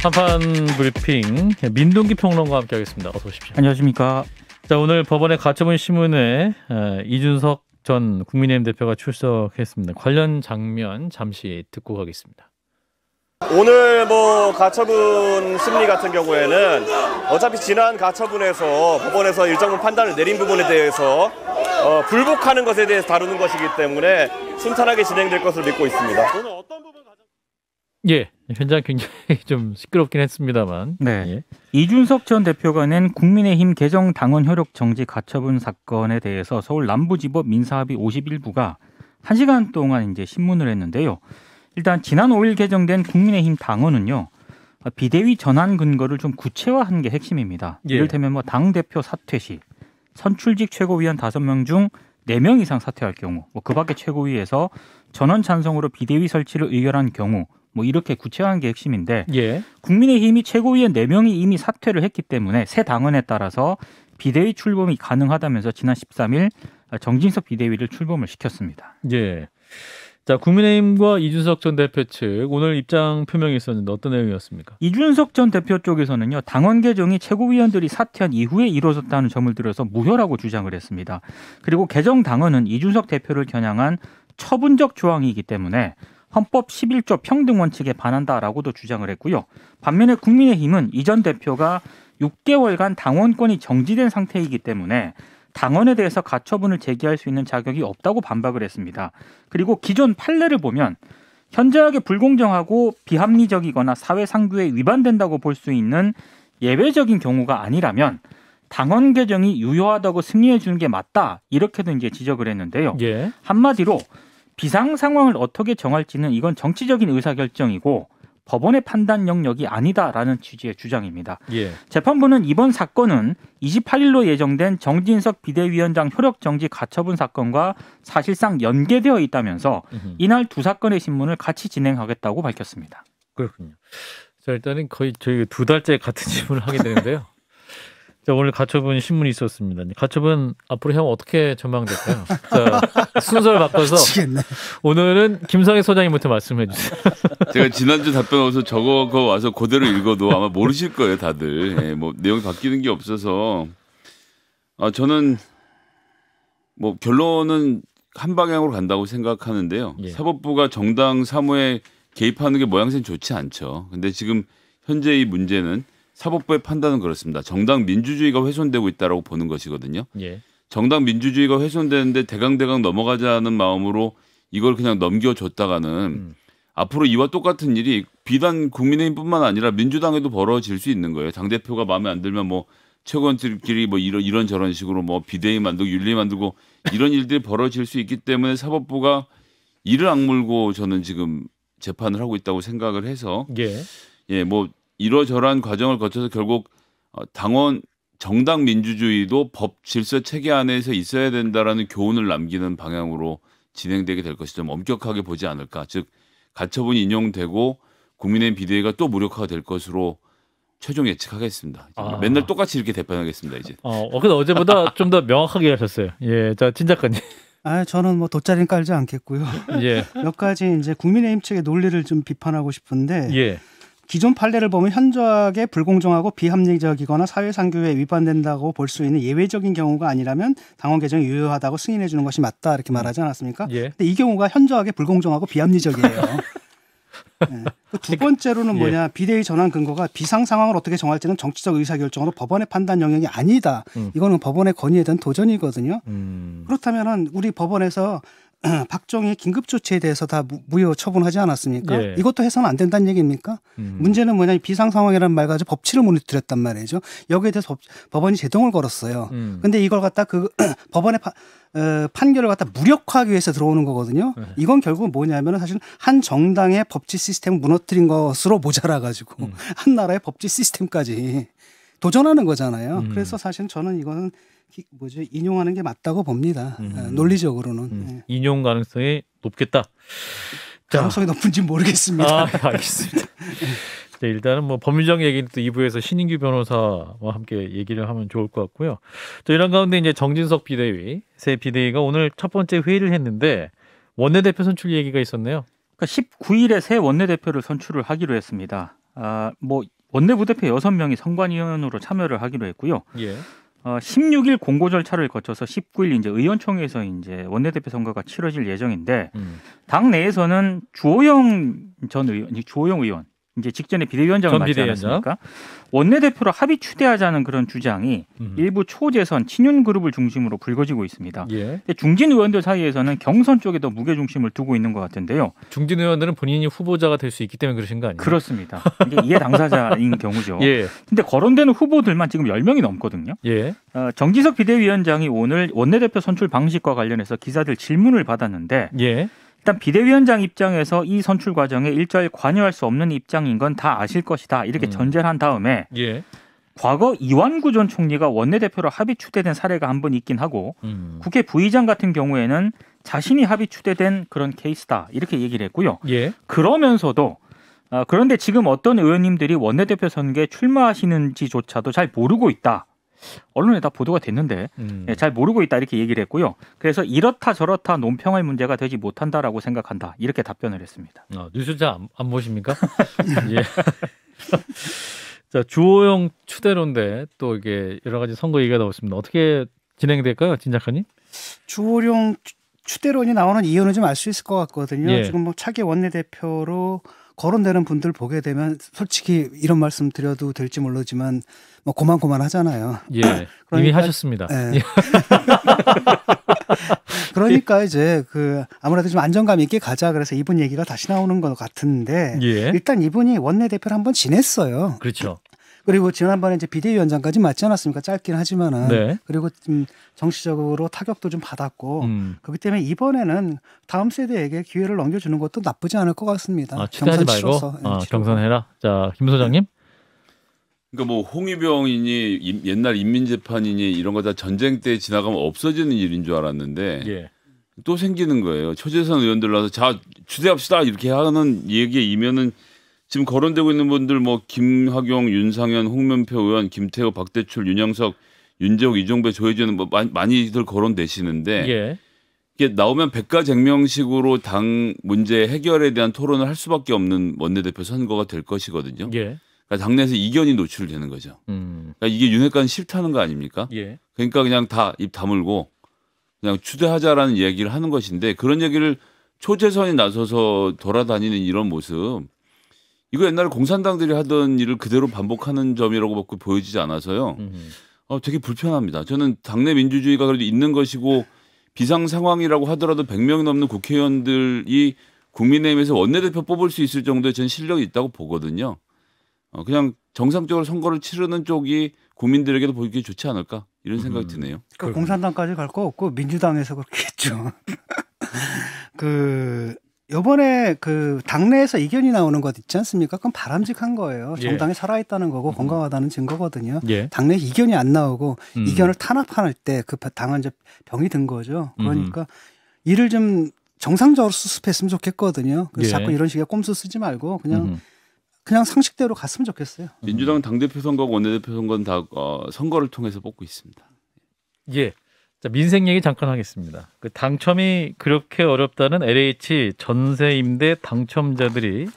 한판 브리핑 민동기 평론가와 함께하겠습니다. 어서 오십시오. 안녕하십니까. 자, 오늘 법원의 가처분 신문에 이준석 전 국민의힘 대표가 출석했습니다. 관련 장면 잠시 듣고 가겠습니다. 오늘 가처분 심리 같은 경우에는 어차피 지난 가처분에서 법원에서 일정 부분 판단을 내린 부분에 대해서 불복하는 것에 대해서 다루는 것이기 때문에 순탄하게 진행될 것으로 믿고 있습니다. 오늘 어떤 부분 예, 현장 굉장히 좀 시끄럽긴 했습니다만. 네. 예. 이준석 전 대표가 낸 국민의힘 개정 당원 효력 정지 가처분 사건에 대해서 서울 남부지법 민사합의 51부가 1시간 동안 이제 신문을 했는데요. 일단 지난 5일 개정된 국민의힘 당원은요. 비대위 전환 근거를 좀 구체화한 게 핵심입니다. 예. 이를테면 당대표 사퇴 시 선출직 최고위원 5명 중 4명 이상 사퇴할 경우, 그 밖에 최고위에서 전원 찬성으로 비대위 설치를 의결한 경우, 이렇게 구체화한 게 핵심인데, 예. 국민의힘이 최고위원 4명이 이미 사퇴를 했기 때문에 새 당원에 따라서 비대위 출범이 가능하다면서 지난 13일 정진석 비대위를 출범을 시켰습니다. 예. 자, 국민의힘과 이준석 전 대표 측 오늘 입장 표명이 있었는데 어떤 내용이었습니까? 이준석 전 대표 쪽에서는요, 당원 개정이 최고위원들이 사퇴한 이후에 이루어졌다는 점을 들어서 무효라고 주장을 했습니다. 그리고 개정 당원은 이준석 대표를 겨냥한 처분적 조항이기 때문에 헌법 11조 평등 원칙에 반한다라고도 주장을 했고요. 반면에 국민의힘은 이 전 대표가 6개월간 당원권이 정지된 상태이기 때문에 당원에 대해서 가처분을 제기할 수 있는 자격이 없다고 반박을 했습니다. 그리고 기존 판례를 보면 현저하게 불공정하고 비합리적이거나 사회상규에 위반된다고 볼 수 있는 예외적인 경우가 아니라면 당원 개정이 유효하다고 승인해 주는 게 맞다. 이렇게도 이제 지적을 했는데요. 예. 한마디로 비상 상황을 어떻게 정할지는 이건 정치적인 의사결정이고 법원의 판단 영역이 아니다라는 취지의 주장입니다. 예. 재판부는 이번 사건은 28일로 예정된 정진석 비대위원장 효력 정지 가처분 사건과 사실상 연계되어 있다면서 이날 두 사건의 신문을 같이 진행하겠다고 밝혔습니다. 그렇군요. 자, 일단은 거의 저희 2달째 같은 질문을 하게 되는데요. 자, 오늘 가처분 신문이 있었습니다. 가처분 앞으로 향후 어떻게 전망될까요? 자, 순서를 바꿔서 미치겠네. 오늘은 김성애 소장님부터 말씀해 주세요. 제가 지난주 답변 와서 저거 와서 그대로 읽어도 아마 모르실 거예요, 다들. 예, 내용이 바뀌는 게 없어서 저는 결론은 한 방향으로 간다고 생각하는데요. 예. 사법부가 정당 사무에 개입하는 게 모양새는 좋지 않죠. 근데 지금 현재 이 문제는 사법부의 판단은 그렇습니다. 정당 민주주의가 훼손되고 있다고 보는 것이거든요. 예. 정당 민주주의가 훼손되는데 대강대강 넘어가자는 마음으로 이걸 그냥 넘겨줬다가는 앞으로 이와 똑같은 일이 비단 국민의힘뿐만 아니라 민주당에도 벌어질 수 있는 거예요. 당대표가 마음에 안 들면 최고위원들끼리 이런 저런 식으로 비대위 만들고 윤리 만들고 이런 일들이 벌어질 수 있기 때문에 사법부가 이를 악물고 저는 지금 재판을 하고 있다고 생각을 해서 이러저러한 과정을 거쳐서 결국 정당 민주주의도 법 질서 체계 안에서 있어야 된다라는 교훈을 남기는 방향으로 진행되게 될 것이 좀 엄격하게 보지 않을까. 즉 가처분이 인용되고 국민의힘 비대위가 또 무력화가 될 것으로 최종 예측하겠습니다. 맨날 똑같이 이렇게 대판하겠습니다. 이제. 근데 어제보다 좀 더 명확하게 하셨어요. 예, 자, 진 작가님. 저는 돗자리는 깔지 않겠고요. 예. 몇 가지 이제 국민의힘 측의 논리를 좀 비판하고 싶은데. 예. 기존 판례를 보면 현저하게 불공정하고 비합리적이거나 사회상규에 위반된다고 볼 수 있는 예외적인 경우가 아니라면 당원 개정이 유효하다고 승인해 주는 것이 맞다 이렇게 말하지 않았습니까? 예. 근데 이 경우가 현저하게 불공정하고 비합리적이에요. 네. 두 번째로는 비대위 전환 근거가 비상 상황을 어떻게 정할지는 정치적 의사결정으로 법원의 판단 영역이 아니다. 이거는 법원의 권위에 대한 도전이거든요. 그렇다면 우리 법원에서 박정희의 긴급조치에 대해서 다 무효 처분하지 않았습니까? 예. 이것도 해서는 안 된다는 얘기입니까? 문제는 뭐냐면 비상상황이라는 말 가지고 법치를 무너뜨렸단 말이죠. 여기에 대해서 법원이 제동을 걸었어요. 근데 이걸 갖다 법원의 판결을 갖다 무력화하기 위해서 들어오는 거거든요. 이건 결국 뭐냐면 사실 한 정당의 법치 시스템을 무너뜨린 것으로 모자라가지고 한 나라의 법치 시스템까지 도전하는 거잖아요. 그래서 사실 저는 이거는 인용하는 게 맞다고 봅니다. 논리적으로는. 인용 가능성이 높겠다. 가능성이 높은지 모르겠습니다. 알겠습니다. 네, 일단은 법률적 얘기는 또 2부에서 신인규 변호사와 함께 얘기를 하면 좋을 것 같고요. 또 이런 가운데 이제 정진석 비대위, 새 비대위가 오늘 첫 번째 회의를 했는데 원내대표 선출 얘기가 있었네요. 그러니까 19일에 새 원내대표를 선출을 하기로 했습니다. 원내부대표 6명이 선관위원으로 참여를 하기로 했고요. 예. 16일 공고 절차를 거쳐서 19일 이제 의원총회에서 이제 원내대표 선거가 치러질 예정인데 당 내에서는 주호영 의원 이제 직전에 비대위원장을 맡지 않았습니까? 원내대표로 합의 추대하자는 그런 주장이 일부 초재선 친윤 그룹을 중심으로 불거지고 있습니다. 예. 근데 중진 의원들 사이에서는 경선 쪽에 더 무게 중심을 두고 있는 것 같은데요. 중진 의원들은 본인이 후보자가 될 수 있기 때문에 그러신 거 아니에요? 그렇습니다. 이게 이해 당사자인 경우죠. 예. 근데 거론되는 후보들만 지금 10명이 넘거든요. 예. 정지석 비대위원장이 오늘 원내대표 선출 방식과 관련해서 기자들 질문을 받았는데 예. 일단 비대위원장 입장에서 이 선출 과정에 일절 관여할 수 없는 입장인 건 다 아실 것이다. 이렇게 전제를 한 다음에 예. 과거 이완구 전 총리가 원내대표로 합의 추대된 사례가 한 번 있긴 하고 국회 부의장 같은 경우에는 자신이 합의 추대된 그런 케이스다. 이렇게 얘기를 했고요. 예. 그러면서도 그런데 지금 어떤 의원님들이 원내대표 선거에 출마하시는지조차도 잘 모르고 있다. 언론에 다 보도가 됐는데 잘 모르고 있다 이렇게 얘기를 했고요. 그래서 이렇다 저렇다 논평할 문제가 되지 못한다라고 생각한다. 이렇게 답변을 했습니다. 뉴스 잘 안 보십니까? 예. 자, 주호영 추대로인데 또 이게 여러 가지 선거 얘기가 나왔습니다. 어떻게 진행될까요, 진 작가님? 주호영 추대론이 나오는 이유는 좀 알 수 있을 것 같거든요. 예. 지금 뭐 차기 원내대표로 거론되는 분들 보게 되면 솔직히 이런 말씀 드려도 될지 모르지만 뭐 고만고만하잖아요. 예. 그러니까, 이미 하셨습니다. 예. 그러니까 이제 아무래도 좀 안정감 있게 가자 그래서 이분 얘기가 다시 나오는 것 같은데 예. 일단 이분이 원내대표를 한번 지냈어요. 그렇죠. 그리고 지난번에 이제 비대위원장까지 맞지 않았습니까? 짧긴 하지만은. 네. 그리고 좀 정치적으로 타격도 좀 받았고 그렇기 때문에 이번에는 다음 세대에게 기회를 넘겨주는 것도 나쁘지 않을 것 같습니다. 추대하지 말고 치러서. 경선해라. 자, 김 소장님. 그러니까 뭐 홍위병이니 옛날 인민재판이니 이런 거 다 전쟁 때 지나가면 없어지는 일인 줄 알았는데 예. 또 생기는 거예요. 초재선 의원들 나서 자 추대합시다 이렇게 하는 얘기에 이면은 지금 거론되고 있는 분들 뭐 김학용, 윤상현, 홍명표 의원, 김태호, 박대출, 윤영석, 윤재욱, 이종배, 조혜진은 뭐 많이들 거론되시는데 예. 이게 나오면 백가쟁명식으로 당 문제 해결에 대한 토론을 할 수밖에 없는 원내대표 선거가 될 것이거든요. 예. 그러니까 당내에서 이견이 노출되는 거죠. 그러니까 이게 윤핵관 싫다는 거 아닙니까? 예. 그러니까 그냥 다 입 다물고 그냥 추대하자라는 얘기를 하는 것인데 그런 얘기를 초재선이 나서서 돌아다니는 이런 모습 이거 옛날에 공산당들이 하던 일을 그대로 반복하는 점이라고밖에 보여지지 않아서요. 되게 불편합니다. 저는 당내 민주주의가 그래도 있는 것이고 비상 상황이라고 하더라도 100명이 넘는 국회의원들이 국민의힘에서 원내대표 뽑을 수 있을 정도의 전 실력이 있다고 보거든요. 그냥 정상적으로 선거를 치르는 쪽이 국민들에게도 보기 좋지 않을까 이런 생각이 드네요. 공산당까지 갈 거 없고 민주당에서 그렇게 했죠. 이번에 당내에서 이견이 나오는 것 있지 않습니까? 그건 바람직한 거예요. 정당이 살아있다는 거고 건강하다는 증거거든요. 예. 당내 이견이 안 나오고 이견을 탄압할 때 그 당은 이제 병이 든 거죠. 그러니까 이를 좀 정상적으로 수습했으면 좋겠거든요. 그래서 자꾸 이런 식의 꼼수 쓰지 말고 그냥 상식대로 갔으면 좋겠어요. 민주당은 당대표 선거고 원내대표 선거는 다 선거를 통해서 뽑고 있습니다. 예. 자, 민생 얘기 잠깐 하겠습니다. 당첨이 그렇게 어렵다는 LH 전세 임대 당첨자들이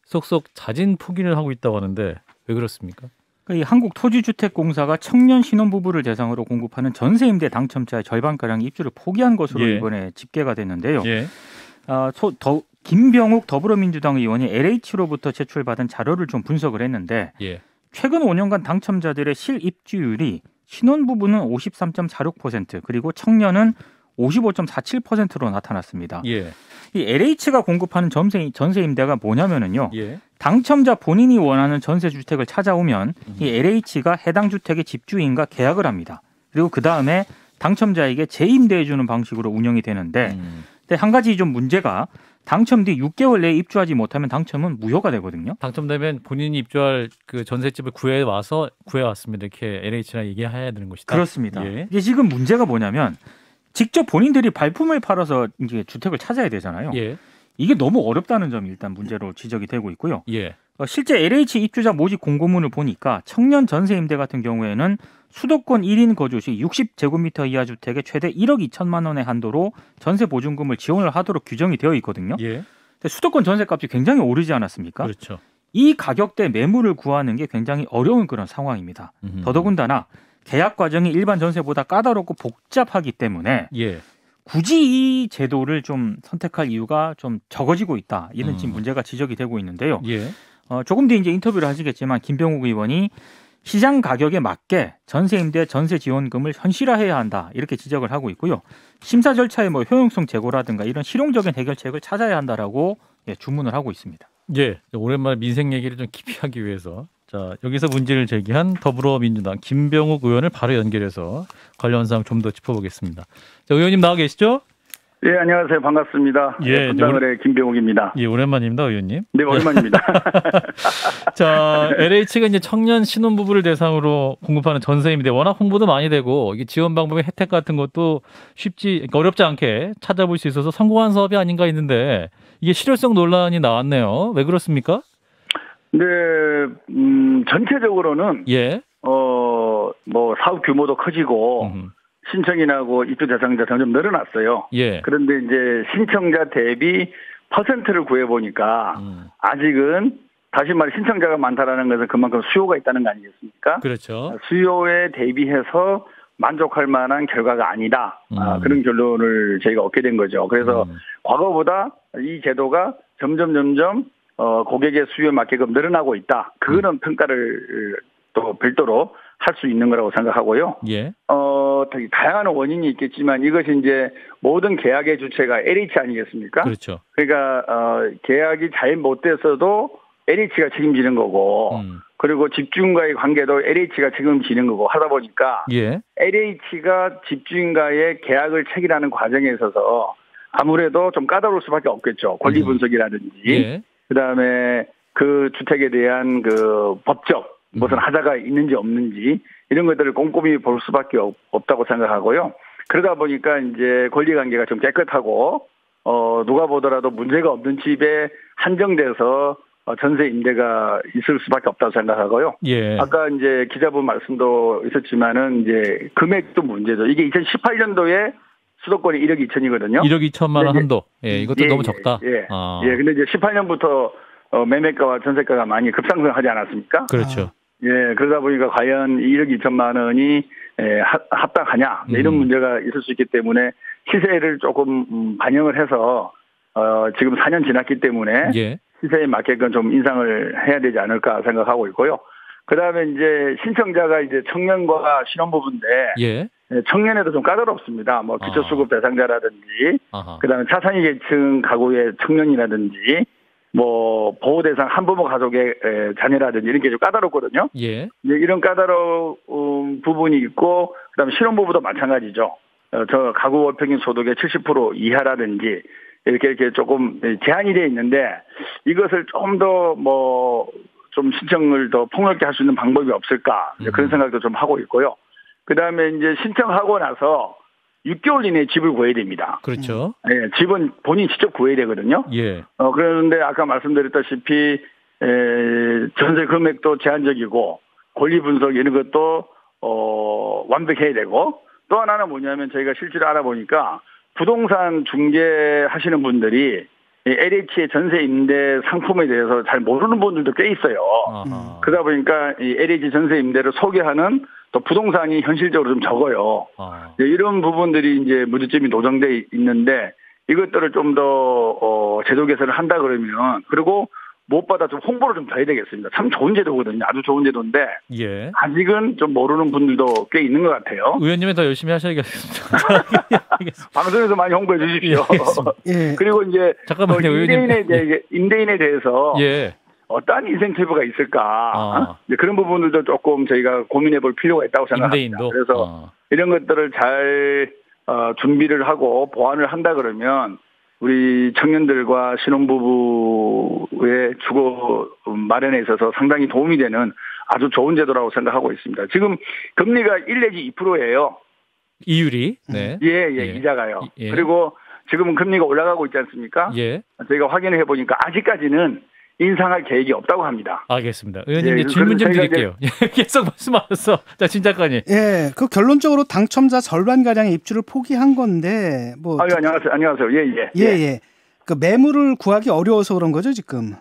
속속 자진 포기를 하고 있다고 하는데 왜 그렇습니까? 이 한국토지주택공사가 청년 신혼부부를 대상으로 공급하는 전세 임대 당첨자의 절반가량 입주를 포기한 것으로 이번에 집계가 됐는데요. 예. 김병욱 더불어민주당 의원이 LH로부터 제출받은 자료를 좀 분석을 했는데 최근 5년간 당첨자들의 실입주율이 신혼부부는 53.46% 그리고 청년은 55.47%로 나타났습니다. 이 LH가 공급하는 전세 임대가 뭐냐면은요. 당첨자 본인이 원하는 전세 주택을 찾아오면 이 LH가 해당 주택의 집주인과 계약을 합니다. 그리고 그 다음에 당첨자에게 재임대해주는 방식으로 운영이 되는데 근데 한 가지 좀 문제가 당첨 뒤 6개월 내에 입주하지 못하면 당첨은 무효가 되거든요. 당첨되면 본인이 입주할 그 전셋집을 구해왔습니다. 이렇게 LH랑 얘기해야 되는 것이다. 그렇습니다. 이제 지금 문제가 뭐냐면 직접 본인들이 발품을 팔아서 이제 주택을 찾아야 되잖아요. 이게 너무 어렵다는 점이 일단 문제로 지적이 되고 있고요. 실제 LH 입주자 모집 공고문을 보니까 청년 전세 임대 같은 경우에는 수도권 1인 거주 시 60제곱미터 이하 주택에 최대 1억 2천만 원의 한도로 전세 보증금을 지원을 하도록 규정이 되어 있거든요. 근데 수도권 전세값이 굉장히 오르지 않았습니까? 그렇죠. 이 가격대 매물을 구하는 게 굉장히 어려운 그런 상황입니다. 더더군다나 계약 과정이 일반 전세보다 까다롭고 복잡하기 때문에 예. 굳이 이 제도를 좀 선택할 이유가 좀 적어지고 있다. 이런 지금 문제가 지적이 되고 있는데요. 예. 조금 뒤에 이제 인터뷰를 하시겠지만 김병욱 의원이 시장 가격에 맞게 전세임대 전세 지원금을 현실화해야 한다. 이렇게 지적을 하고 있고요. 심사 절차의 뭐 효용성 제고라든가 이런 실용적인 해결책을 찾아야 한다라고 주문을 하고 있습니다. 예. 오랜만에 민생 얘기를 좀 깊이 하기 위해서 자, 여기서 문제를 제기한 더불어민주당 김병욱 의원을 바로 연결해서 관련 사항 좀 더 짚어보겠습니다. 자, 의원님 나와 계시죠? 예, 안녕하세요. 반갑습니다. 예, 분당을의 김병욱입니다. 예, 오랜만입니다, 의원님. 네, 오랜만입니다. 자, LH가 이제 청년 신혼부부를 대상으로 공급하는 전세임대 워낙 홍보도 많이 되고 이게 지원 방법의 혜택 같은 것도 그러니까 어렵지 않게 찾아볼 수 있어서 성공한 사업이 아닌가 했는데 이게 실효성 논란이 나왔네요. 왜 그렇습니까? 네, 전체적으로는 예. 뭐 사업 규모도 커지고 신청이 나고 입주 대상자 점점 늘어났어요. 예. 그런데 이제 신청자 대비 퍼센트를 구해 보니까 아직은 다시 말해 신청자가 많다라는 것은 그만큼 수요가 있다는 거 아니겠습니까? 그렇죠. 수요에 대비해서 만족할 만한 결과가 아니다. 그런 결론을 저희가 얻게 된 거죠. 그래서 과거보다 이 제도가 점점 고객의 수요에 맞게끔 늘어나고 있다. 그런 평가를 또 별도로 할 수 있는 거라고 생각하고요. 예. 되게 다양한 원인이 있겠지만 이것이 이제 모든 계약의 주체가 LH 아니겠습니까? 그렇죠. 그러니까 계약이 잘 못 돼서도 LH가 책임지는 거고 그리고 집주인과의 관계도 LH가 책임지는 거고 하다 보니까 예. LH가 집주인과의 계약을 체결하는 과정에 있어서 아무래도 좀 까다로울 수밖에 없겠죠. 권리 분석이라든지 예. 그다음에 그 주택에 대한 그 법적 무슨 하자가 있는지 없는지 이런 것들을 꼼꼼히 볼 수밖에 없다고 생각하고요. 그러다 보니까 이제 권리관계가 좀 깨끗하고 누가 보더라도 문제가 없는 집에 한정돼서 전세 임대가 있을 수밖에 없다고 생각하고요. 예. 아까 이제 기자분 말씀도 있었지만은 이제 금액도 문제죠. 이게 2018년도에 수도권이 1억 2천이거든요. 1억 2천만 원 한도. 예, 이것도 너무 적다. 예. 근데 이제 18년부터 매매가와 전세가가 많이 급상승하지 않았습니까? 그렇죠. 예, 그러다 보니까 과연 1억 2천만 원이 합당하냐 이런 문제가 있을 수 있기 때문에 시세를 조금 반영을 해서 지금 4년 지났기 때문에 예. 시세에 맞게끔 좀 인상을 해야 되지 않을까 생각하고 있고요. 그다음에 이제 신청자가 이제 청년과 신혼부부인데 예. 청년에도 좀 까다롭습니다. 뭐 기초수급 대상자라든지 그다음에 차상위 계층 가구의 청년이라든지 뭐 보호 대상 한부모 가족의 자녀라든지 이런 게 좀 까다롭거든요. 예. 이런 까다로운 부분이 있고 그다음에 신혼부부도 마찬가지죠. 저 가구 월평균 소득의 70% 이하라든지 이렇게 조금 제한이 돼 있는데 이것을 좀 더 뭐 좀 신청을 더 폭넓게 할 수 있는 방법이 없을까 그런 생각도 좀 하고 있고요. 그다음에 이제 신청하고 나서 6개월 이내에 집을 구해야 됩니다. 그렇죠. 네, 집은 본인이 직접 구해야 되거든요. 예. 그런데 아까 말씀드렸다시피 전세 금액도 제한적이고 권리 분석 이런 것도 완벽해야 되고 또 하나는 뭐냐면 저희가 실제로 알아보니까 부동산 중개하시는 분들이 LH의 전세 임대 상품에 대해서 잘 모르는 분들도 꽤 있어요. 그러다 보니까 이 LH 전세 임대를 소개하는 또 부동산이 현실적으로 좀 적어요. 이런 부분들이 이제 문제점이 노정돼 있는데 이것들을 좀 더 제도 개선을 한다 그러면 그리고 무엇보다 좀 홍보를 좀 더 해야 되겠습니다. 참 좋은 제도거든요. 아주 좋은 제도인데 예. 아직은 좀 모르는 분들도 꽤 있는 것 같아요. 의원님은 더 열심히 하셔야겠습니다. 방송에서 많이 홍보해 주십시오. 예. 그리고 이제 잠깐만요, 임대인에 대해서 예. 어떠한 인센티브가 있을까 그런 부분들도 조금 저희가 고민해 볼 필요가 있다고 생각합니다. 임대인도? 그래서 이런 것들을 잘 준비를 하고 보완을 한다 그러면 우리 청년들과 신혼부부의 주거 마련에 있어서 상당히 도움이 되는 아주 좋은 제도라고 생각하고 있습니다. 지금 금리가 1 내지 2%예요. 이율이? 네. 예, 이자가요. 예. 그리고 지금은 금리가 올라가고 있지 않습니까? 예. 저희가 확인을 해보니까 아직까지는 인상할 계획이 없다고 합니다. 알겠습니다. 의원님 예, 질문 좀 드릴게요. 계속 말씀하셨어. 자, 진 작가님. 예, 그 결론적으로 당첨자 절반 가량의 입주를 포기한 건데 뭐. 안녕하세요. 예. 그 매물을 구하기 어려워서 그런 거죠 지금.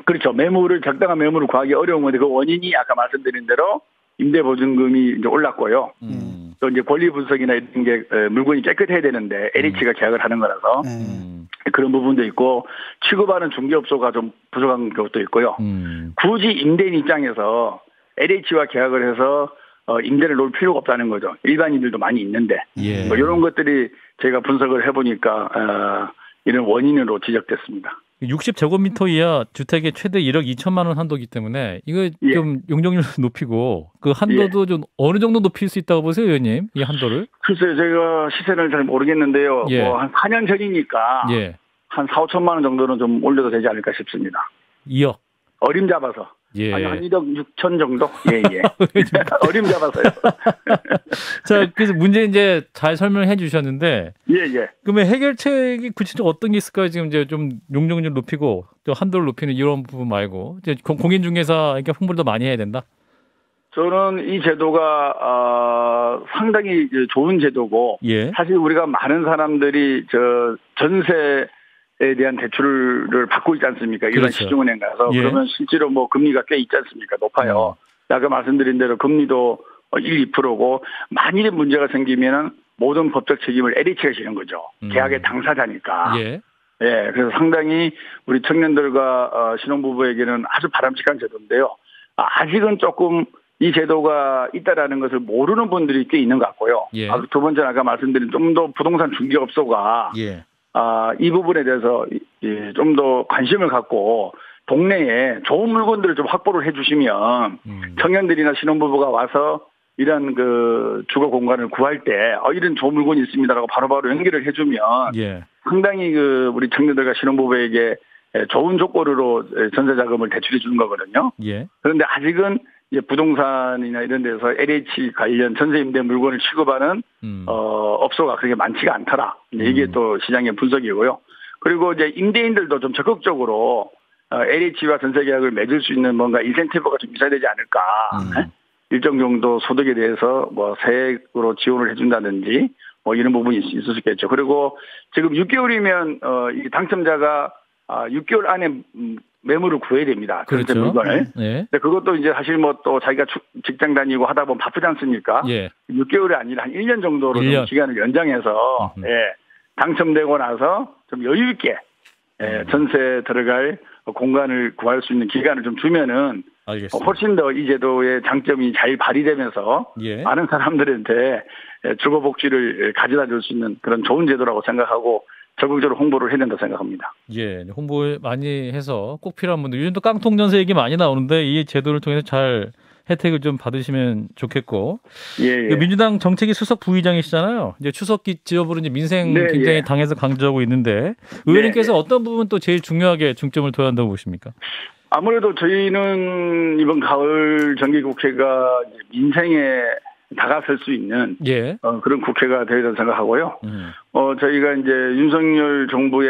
그렇죠. 적당한 매물을 구하기 어려운 건데 그 원인이 아까 말씀드린 대로 임대보증금이 이제 올랐고요. 또 이제 권리 분석이나 이런 게 물건이 깨끗해야 되는데 LH가 계약을 하는 거라서 그런 부분도 있고 취급하는 중개업소가 좀 부족한 것도 있고요. 굳이 임대인 입장에서 LH와 계약을 해서 임대를 놓을 필요가 없다는 거죠. 일반인들도 많이 있는데 예. 뭐 이런 것들이 제가 분석을 해보니까 이런 원인으로 지적됐습니다. 60제곱미터 이하 주택의 최대 1억 2천만 원 한도이기 때문에 이거 예. 좀 용적률 높이고 그 한도도 좀 어느 정도 높일 수 있다고 보세요, 의원님? 이 한도를? 글쎄요, 제가 시세를 잘 모르겠는데요. 예. 뭐 한 4년 전이니까 예. 한 4, 5천만 원 정도는 좀 올려도 되지 않을까 싶습니다. 2억. 어림 잡아서. 예. 아니, 한 1억 6천 정도? 예. 어림 잡아서요. 자, 그래서 문제 이제 잘 설명해 주셨는데 예. 그러면 해결책이 구체적으로 어떤 게 있을까요? 지금 이제 좀 용적률 높이고 또 한도를 높이는 이런 부분 말고 이제 공인중개사에게 홍보를 더 많이 해야 된다. 저는 이 제도가 상당히 좋은 제도고 예. 사실 우리가 많은 사람들이 전세에 대한 대출을 받고 있지 않습니까? 일반 그렇죠. 시중은행 가서. 예. 그러면 실제로 뭐 금리가 꽤 있지 않습니까? 높아요. 아까 말씀드린 대로 금리도 1, 2%고 만일에 문제가 생기면 모든 법적 책임을 LH가 지는 거죠. 계약의 당사자니까. 예. 예, 그래서 상당히 우리 청년들과 신혼부부에게는 아주 바람직한 제도인데요. 아직은 조금 이 제도가 있다라는 것을 모르는 분들이 꽤 있는 것 같고요. 예. 두 번째는 아까 말씀드린 좀 더 부동산 중개업소가 예. 이 부분에 대해서 좀 더 관심을 갖고 동네에 좋은 물건들을 좀 확보를 해주시면 청년들이나 신혼부부가 와서 이런 그 주거 공간을 구할 때 이런 좋은 물건이 있습니다라고 바로바로 연결을 해주면 예. 상당히 우리 청년들과 신혼부부에게 좋은 조건으로 전세 자금을 대출해 주는 거거든요. 예. 그런데 아직은 이제 부동산이나 이런 데서 LH 관련 전세 임대 물건을 취급하는 업소가 그렇게 많지가 않더라. 이게 또 시장의 분석이고요. 그리고 이제 임대인들도 좀 적극적으로 LH와 전세 계약을 맺을 수 있는 뭔가 인센티브가 좀 있어야 되지 않을까. 일정 정도 소득에 대해서 뭐 세액으로 지원을 해준다든지 뭐 이런 부분이 있을 수 있겠죠. 그리고 지금 6개월이면 이 당첨자가 6개월 안에 매물을 구해야 됩니다. 그렇죠. 물건을. 예. 근데 그것도 이제 사실 뭐 또 자기가 직장 다니고 하다 보면 바쁘지 않습니까? 예. 6개월이 아니라 한 1년 정도로 1년. 좀 기간을 연장해서 당첨되고 나서 좀 여유 있게 전세 들어갈 공간을 구할 수 있는 기간을 좀 주면은 알겠습니다. 훨씬 더 이 제도의 장점이 잘 발휘되면서 예. 많은 사람들한테 주거 복지를 가져다 줄 수 있는 그런 좋은 제도라고 생각하고 적극적으로 홍보를 해야 된다고 생각합니다. 예, 홍보 많이 해서 꼭 필요한 분들 요즘 또 깡통 전세 얘기 많이 나오는데 이 제도를 통해서 잘 혜택을 좀 받으시면 좋겠고. 예. 민주당 정책위 수석 부의장이시잖아요. 이제 추석기 지역으로 이제 민생 네, 굉장히 당에서 강조하고 있는데 의원님께서 어떤 부분 또 제일 중요하게 중점을 둬야 한다고 보십니까? 아무래도 저희는 이번 가을 정기국회가 민생에 다가설 수 있는 그런 국회가 되리라고 생각하고요. 저희가 이제 윤석열 정부의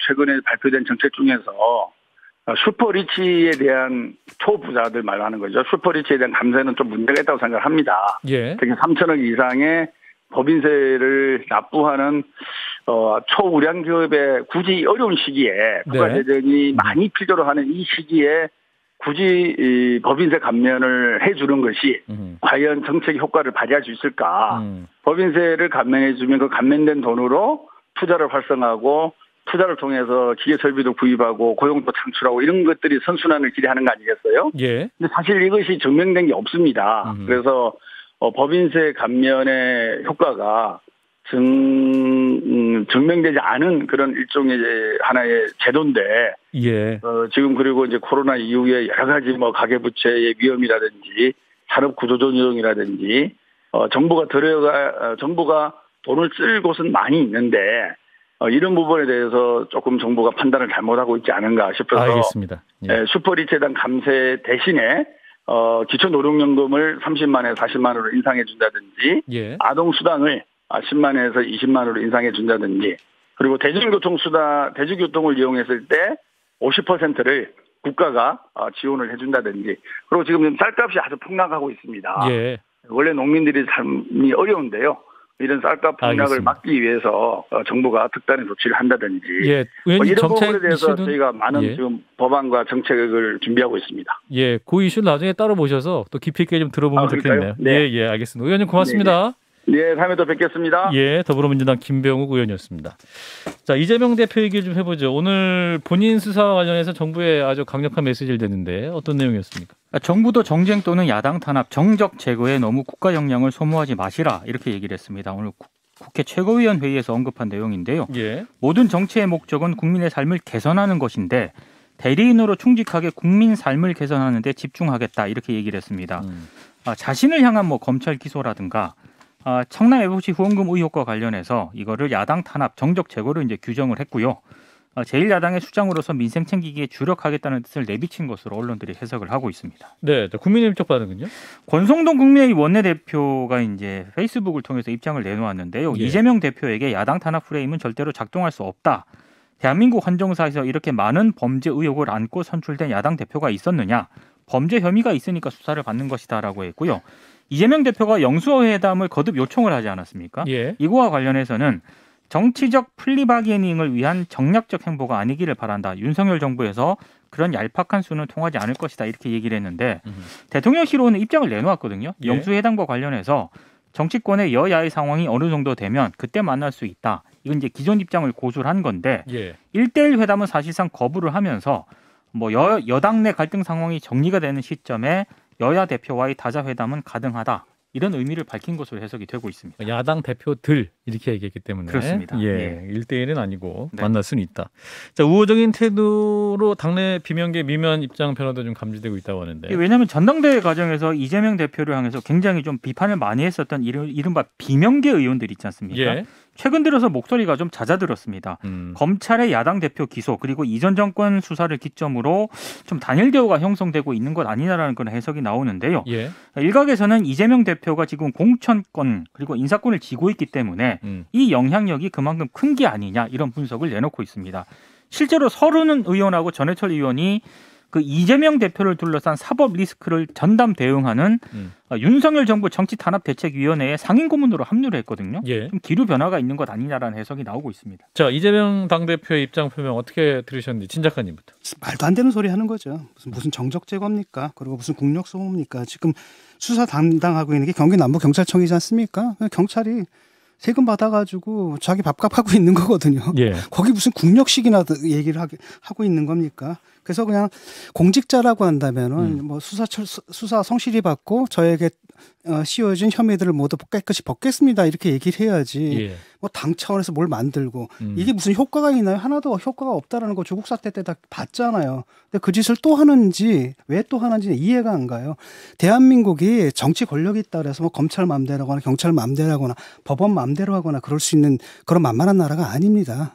최근에 발표된 정책 중에서 슈퍼리치에 대한 초부자들 말하는 거죠. 슈퍼리치에 대한 감세는 좀 문제가 있다고 생각합니다. 예. 특히 3천억 이상의 법인세를 납부하는 초우량 기업에 굳이 어려운 시기에 부가재정이 많이 필요로 하는 이 시기에 굳이 이 법인세 감면을 해주는 것이 과연 정책 효과를 발휘할 수 있을까? 법인세를 감면해주면 그 감면된 돈으로 투자를 활성화하고 투자를 통해서 기계 설비도 구입하고 고용도 창출하고 이런 것들이 선순환을 기대하는 거 아니겠어요? 예. 근데 사실 이것이 증명된 게 없습니다. 그래서 법인세 감면의 효과가 증명되지 않은 그런 일종의 하나의 제도인데, 지금 그리고 이제 코로나 이후에 여러 가지 뭐 가계부채의 위험이라든지 산업 구조조정이라든지 정부가 돈을 쓸 곳은 많이 있는데 이런 부분에 대해서 조금 정부가 판단을 잘못하고 있지 않은가 싶어서 알겠습니다. 슈퍼리치에 대한 감세 대신에 기초노령연금을 30만에서 40만 원으로 인상해 준다든지 아동수당을 10만에서 20만 원으로 인상해 준다든지 그리고 대중교통을 이용했을 때 50%를 국가가 지원을 해준다든지 그리고 지금 쌀값이 아주 폭락하고 있습니다. 원래 농민들이 삶이 어려운데요. 이런 쌀값 폭락을 알겠습니다. 막기 위해서 정부가 특단의 조치를 한다든지 예, 뭐 의원님 이런 정책 부분에 대해서 이슈는 저희가 많은 예. 지금 법안과 정책을 준비하고 있습니다. 예, 그 이슈 나중에 따로 모셔서 또 깊이 있게 좀 들어보면 그럴까요? 좋겠네요. 네. 예, 예, 알겠습니다. 의원님 고맙습니다. 네, 다음에 또 뵙겠습니다. 예, 더불어민주당 김병욱 의원이었습니다. 자, 이재명 대표 얘기 좀 해보죠. 오늘 본인 수사와 관련해서 정부에 아주 강력한 메시지를 냈는데 어떤 내용이었습니까? 정부도 정쟁 또는 야당 탄압, 정적 제거에 너무 국가 역량을 소모하지 마시라 이렇게 얘기를 했습니다. 오늘 국회 최고위원 회의에서 언급한 내용인데요. 예. 모든 정치의 목적은 국민의 삶을 개선하는 것인데 대리인으로 충직하게 국민 삶을 개선하는 데 집중하겠다 이렇게 얘기를 했습니다. 자신을 향한 검찰 기소라든가 청남 FC 후원금 의혹과 관련해서 이거를 야당 탄압, 정적 제거로 이제 규정을 했고요. 제1야당의 수장으로서 민생 챙기기에 주력하겠다는 뜻을 내비친 것으로 언론들이 해석을 하고 있습니다. 네, 국민의힘 쪽 반응은요? 권성동 국민의힘 원내대표가 이제 페이스북을 통해서 입장을 내놓았는데요. 예. 이재명 대표에게 야당 탄압 프레임은 절대로 작동할 수 없다. 대한민국 헌정사에서 이렇게 많은 범죄 의혹을 안고 선출된 야당 대표가 있었느냐? 범죄 혐의가 있으니까 수사를 받는 것이다라고 했고요. 이재명 대표가 영수회담을 거듭 요청을 하지 않았습니까? 예. 이거와 관련해서는 정치적 플리바게닝을 위한 정략적 행보가 아니기를 바란다. 윤석열 정부에서 그런 얄팍한 수는 통하지 않을 것이다. 이렇게 얘기를 했는데 대통령실로는 입장을 내놓았거든요. 예. 영수회담과 관련해서 정치권의 여야의 상황이 어느 정도 되면 그때 만날 수 있다. 이건 이제 기존 입장을 고수를 한 건데 예. 1대1 회담은 사실상 거부를 하면서 여당 내 갈등 상황이 정리가 되는 시점에 여야 대표와의 다자 회담은 가능하다. 이런 의미를 밝힌 것으로 해석이 되고 있습니다. 야당 대표들 이렇게 얘기했기 때문에 그렇습니다. 예, 예. 1대1은 아니고 네. 만날 수는 있다. 자, 우호적인 태도로 당내 비명계 미묘한 입장 변화도 좀 감지되고 있다고 하는데. 왜냐하면 전당대회 과정에서 이재명 대표를 향해서 굉장히 좀 비판을 많이 했었던 이른바 비명계 의원들 있지 않습니까? 예. 최근 들어서 목소리가 좀 잦아들었습니다. 검찰의 야당 대표 기소 그리고 이전 정권 수사를 기점으로 좀 단일 대우가 형성되고 있는 것 아니냐라는 그런 해석이 나오는데요. 예. 일각에서는 이재명 대표가 지금 공천권 그리고 인사권을 쥐고 있기 때문에 이 영향력이 그만큼 큰 게 아니냐 이런 분석을 내놓고 있습니다. 실제로 서른은 의원하고 전해철 의원이 그 이재명 대표를 둘러싼 사법 리스크를 전담 대응하는 윤석열 정부 정치탄압대책위원회의 상임 고문으로 합류를 했거든요. 예. 좀 기류 변화가 있는 것 아니냐라는 해석이 나오고 있습니다. 자, 이재명 당대표의 입장 표명 어떻게 들으셨는지 진 작가님부터. 말도 안 되는 소리 하는 거죠. 무슨 정적 제거입니까? 그리고 무슨 국력 소모입니까? 지금 수사 담당하고 있는 게 경기 남부경찰청이지 않습니까? 경찰이 세금 받아가지고 자기 밥값 하고 있는 거거든요. 예. 거기 무슨 국력식이나 얘기를 하고 있는 겁니까? 그래서 그냥 공직자라고 한다면은 수사 성실히 받고 저에게 씌워진 혐의들을 모두 깨끗이 벗겠습니다. 이렇게 얘기를 해야지. 예. 당 차원에서 뭘 만들고 이게 무슨 효과가 있나요? 하나도 효과가 없다라는 거 조국 사태 때 다 봤잖아요. 근데 그 짓을 또 하는지 왜 또 하는지 이해가 안 가요. 대한민국이 정치 권력이 있다 그래서 검찰 마음대로 하거나 경찰 마음대로 하거나 법원 마음대로 하거나 그럴 수 있는 그런 만만한 나라가 아닙니다.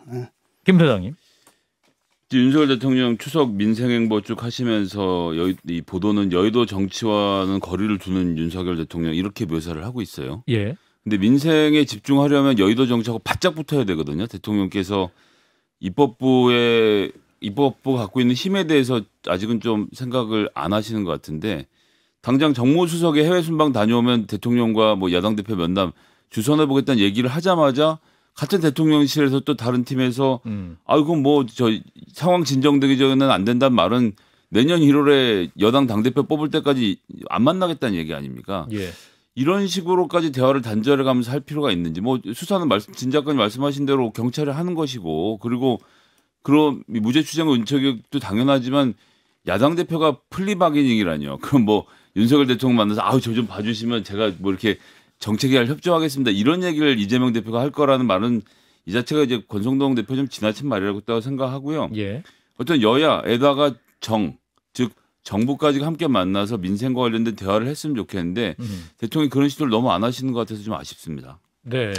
김 소장님. 윤석열 대통령 추석 민생행보 쭉 하시면서 이 보도는 여의도 정치와는 거리를 두는 윤석열 대통령 이렇게 묘사를 하고 있어요. 예. 근데 민생에 집중하려면 여의도 정치하고 바짝 붙어야 되거든요. 대통령께서 입법부가 갖고 있는 힘에 대해서 아직은 좀 생각을 안 하시는 것 같은데 당장 정무수석이 해외 순방 다녀오면 대통령과 야당 대표 면담 주선해 보겠다는 얘기를 하자마자 같은 대통령실에서 또 다른 팀에서 이건 저 상황 진정되기 전에는 안 된다는 말은 내년 1월에 여당 당대표 뽑을 때까지 안 만나겠다는 얘기 아닙니까? 예. 이런 식으로까지 대화를 단절해 가면서 할 필요가 있는지 수사는 진 작가님 말씀하신 대로 경찰이 하는 것이고 그리고 그런 무죄 추정 은처격도 당연하지만 야당 대표가 플리바게닝이라뇨. 그럼 윤석열 대통령 만나서 저 좀 봐주시면 제가 이렇게 정책에 협조하겠습니다. 이런 얘기를 이재명 대표가 할 거라는 말은 이 자체가 이제 권성동 대표 좀 지나친 말이라고 생각하고요. 예. 어떤 여야에다가 즉 정부까지 함께 만나서 민생과 관련된 대화를 했으면 좋겠는데 대통령이 그런 시도를 너무 안 하시는 것 같아서 좀 아쉽습니다. 네.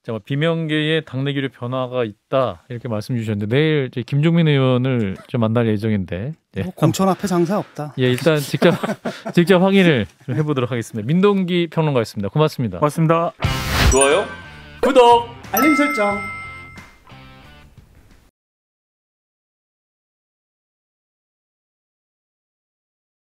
자, 비명계의 당내 기류 변화가 있다 이렇게 말씀 주셨는데 내일 이제 김종민 의원을 좀 만날 예정인데 공천 앞에 장사 없다. 예, 일단 직접 확인을 좀 해보도록 하겠습니다. 민동기 평론가였습니다. 고맙습니다. 고맙습니다. 좋아요? 구독. 알림 설정.